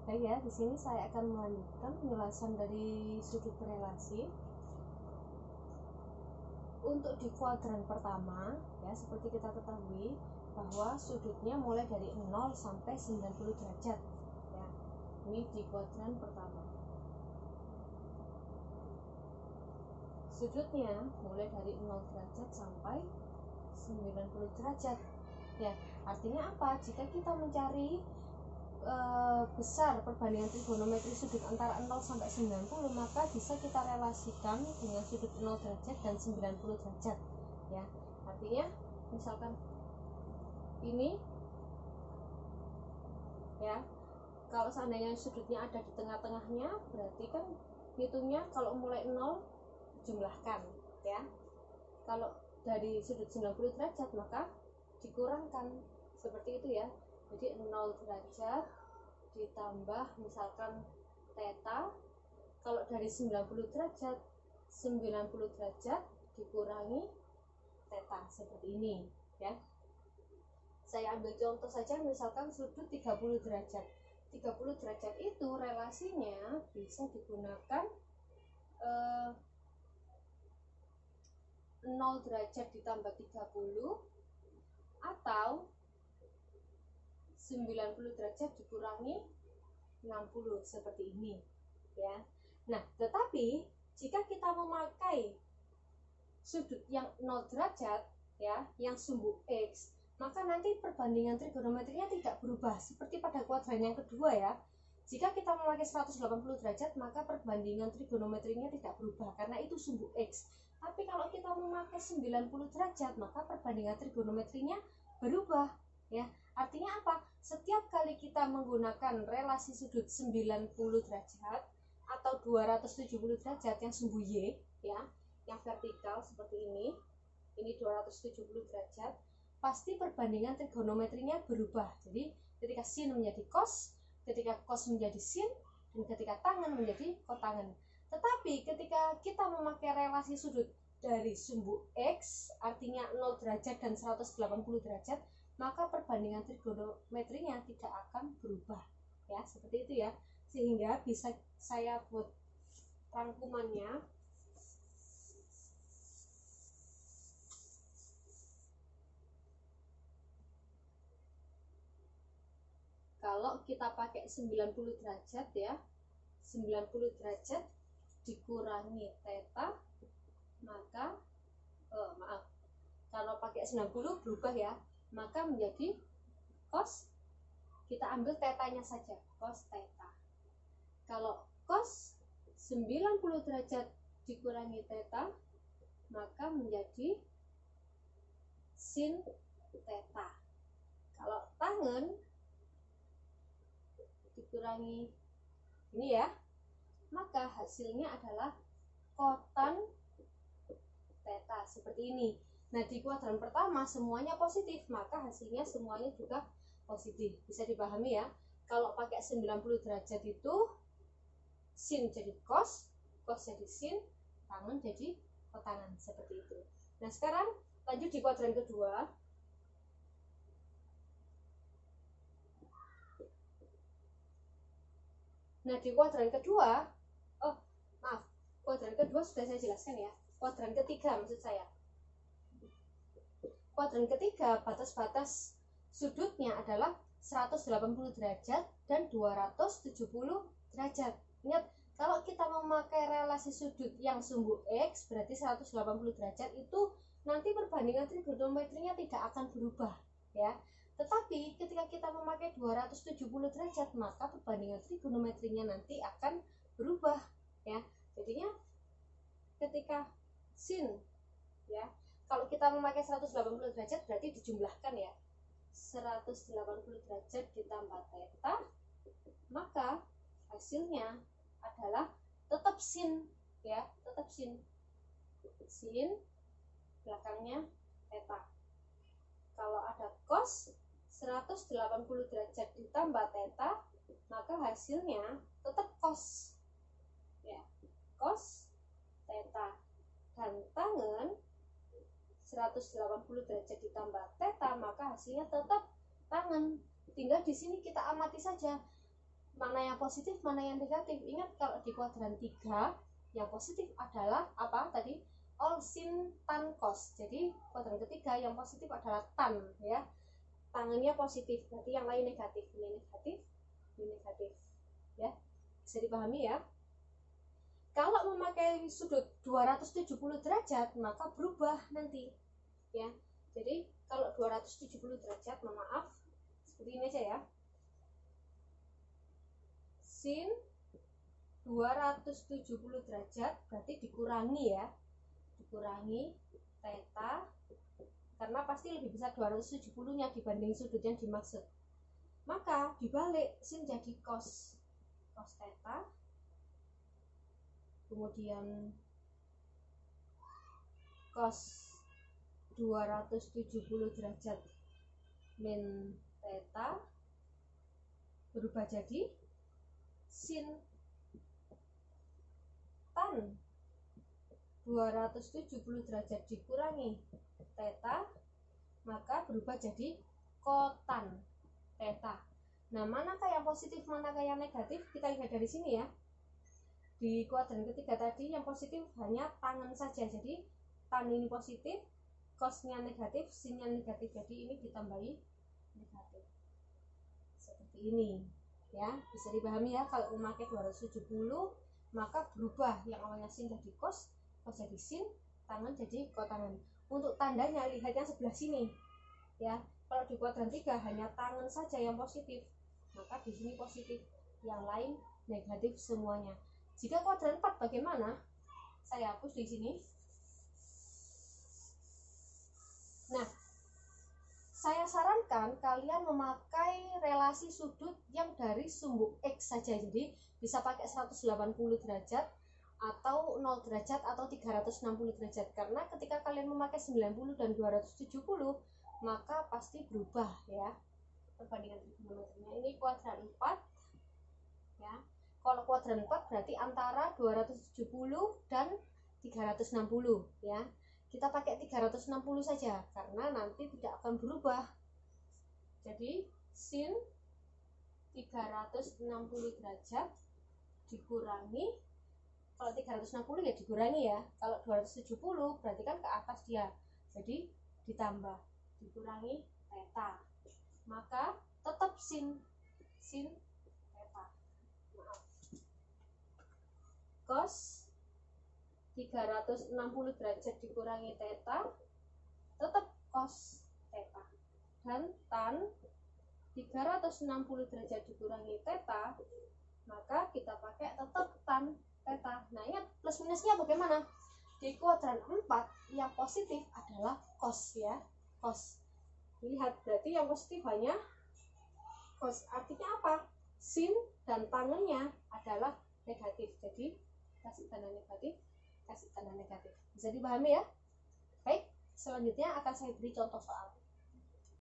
Baik ya, di sini saya akan melanjutkan penjelasan dari sudut relasi. Untuk di kuadran pertama, ya seperti kita ketahui bahwa sudutnya mulai dari 0 sampai 90 derajat. Ya, ini di kuadran pertama. Sudutnya mulai dari 0 derajat sampai 90 derajat. Ya, artinya apa? Jika kita mencari besar perbandingan trigonometri sudut antara 0 sampai 90, maka bisa kita relasikan dengan sudut 0 derajat dan 90 derajat. Ya, artinya misalkan ini ya, kalau seandainya sudutnya ada di tengah-tengahnya, berarti kan hitungnya kalau mulai 0 jumlahkan ya. Kalau dari sudut 90 derajat maka dikurangkan, seperti itu ya. Jadi 0 derajat ditambah misalkan theta, kalau dari 90 derajat 90 derajat dikurangi theta, seperti ini ya. Saya ambil contoh saja, misalkan sudut 30 derajat. 30 derajat itu relasinya bisa digunakan 0 derajat ditambah 30 atau 90 derajat dikurangi 60, seperti ini ya. Nah, tetapi jika kita memakai sudut yang 0 derajat ya, yang sumbu X, maka nanti perbandingan trigonometrinya tidak berubah seperti pada kuadran yang kedua ya. Jika kita memakai 180 derajat, maka perbandingan trigonometrinya tidak berubah karena itu sumbu X. Tapi kalau kita memakai 90 derajat, maka perbandingan trigonometrinya berubah ya. Artinya apa? Setiap kali kita menggunakan relasi sudut 90 derajat atau 270 derajat yang sumbu Y ya, yang vertikal seperti ini 270 derajat, pasti perbandingan trigonometrinya berubah. Jadi ketika sin menjadi cos, ketika cos menjadi sin, dan ketika tangen menjadi kotangen. Tetapi ketika kita memakai relasi sudut dari sumbu X, artinya 0 derajat dan 180 derajat, maka perbandingan trigonometrinya tidak akan berubah ya, seperti itu ya. Sehingga bisa saya buat rangkumannya. Kalau kita pakai 90 derajat ya, 90 derajat dikurangi theta, maka kalau pakai 90 berubah ya, maka menjadi cos. Kita ambil tetanya saja, cos theta. Kalau cos 90 derajat dikurangi theta, maka menjadi sin theta. Kalau tangen dikurangi ini ya, maka hasilnya adalah kotan theta, seperti ini. Nah, di kuadran pertama semuanya positif, maka hasilnya semuanya juga positif. Bisa dipahami ya. Kalau pakai 90 derajat itu sin jadi cos, cos jadi sin, tangen jadi kotangen, seperti itu. Nah, sekarang lanjut di kuadran kedua. Nah, di kuadran kedua, kuadran kedua sudah saya jelaskan ya. Kuadran ketiga maksud saya. Kuadran ketiga, batas-batas sudutnya adalah 180 derajat dan 270 derajat. Ingat, kalau kita memakai relasi sudut yang sumbu X, berarti 180 derajat itu nanti perbandingan trigonometrinya tidak akan berubah ya. Tetapi ketika kita memakai 270 derajat, maka perbandingan trigonometrinya nanti akan berubah ya. Jadinya ketika sin ya, kalau kita memakai 180 derajat berarti dijumlahkan ya. 180 derajat ditambah theta, maka hasilnya adalah tetap sin ya, tetap sin. Sin belakangnya theta. Kalau ada cos 180 derajat ditambah theta, maka hasilnya tetap cos ya, cos theta. Dan tangen 180 derajat ditambah theta, maka hasilnya tetap tangen. Tinggal di sini kita amati saja mana yang positif, mana yang negatif. Ingat kalau di kuadran 3 yang positif adalah apa tadi? All sin tan cos. Jadi kuadran ketiga yang positif adalah tan ya. Tangannya positif, berarti yang lain negatif. Ini negatif, ini negatif. Ya. Bisa dipahami ya? Kalau memakai sudut 270 derajat maka berubah nanti ya. Jadi kalau 270 derajat, mohon maaf, seperti ini aja ya. Sin 270 derajat berarti dikurangi ya. Dikurangi theta, karena pasti lebih besar 270-nya dibanding sudut yang dimaksud. Maka dibalik, sin jadi cos theta, kemudian cos 270 derajat min theta berubah jadi sin tan 270 derajat dikurangi theta, maka berubah jadi kotan theta. Nah, manakah yang positif, manakah yang negatif? Kita lihat dari sini ya. Di kuadran ketiga tadi yang positif hanya tangan saja, jadi tan ini positif, cosnya negatif, sinnya negatif, jadi ini ditambahi negatif seperti ini ya. Bisa dipahami ya. Kalau memakai 270 maka berubah, yang awalnya sin jadi cos jadi sin, tangan jadi kotangan. Untuk tandanya lihat yang sebelah sini ya. Kalau di kuadran 3 hanya tangan saja yang positif, maka di sini positif, yang lain negatif semuanya. Jika kuadran 4 bagaimana? Saya hapus di sini. Nah, saya sarankan kalian memakai relasi sudut yang dari sumbu X saja. Jadi bisa pakai 180 derajat atau 0 derajat atau 360 derajat. Karena ketika kalian memakai 90 dan 270 maka pasti berubah ya perbandingan trigonometrinya. Ini kuadran 4 ya. Kalau kuadran 4 berarti antara 270 dan 360 ya. Kita pakai 360 saja karena nanti tidak akan berubah. Jadi sin 360 derajat dikurangi, kalau 360 ya dikurangi ya, kalau 270 berarti kan ke atas dia, jadi ditambah, dikurangi theta, maka tetap sin theta. Maaf. Cos 360 derajat dikurangi theta tetap cos theta, dan tan 360 derajat dikurangi theta maka kita pakai tetap tan theta. Nah, ingat plus minusnya bagaimana? Di kuadran 4 yang positif adalah cos ya, cos. Lihat, berarti yang positif hanya cos, artinya apa? Sin dan tangannya adalah negatif, jadi kasih tanda negatif, kasih tanda negatif. Bisa dipahami ya? Baik, selanjutnya akan saya beri contoh soal.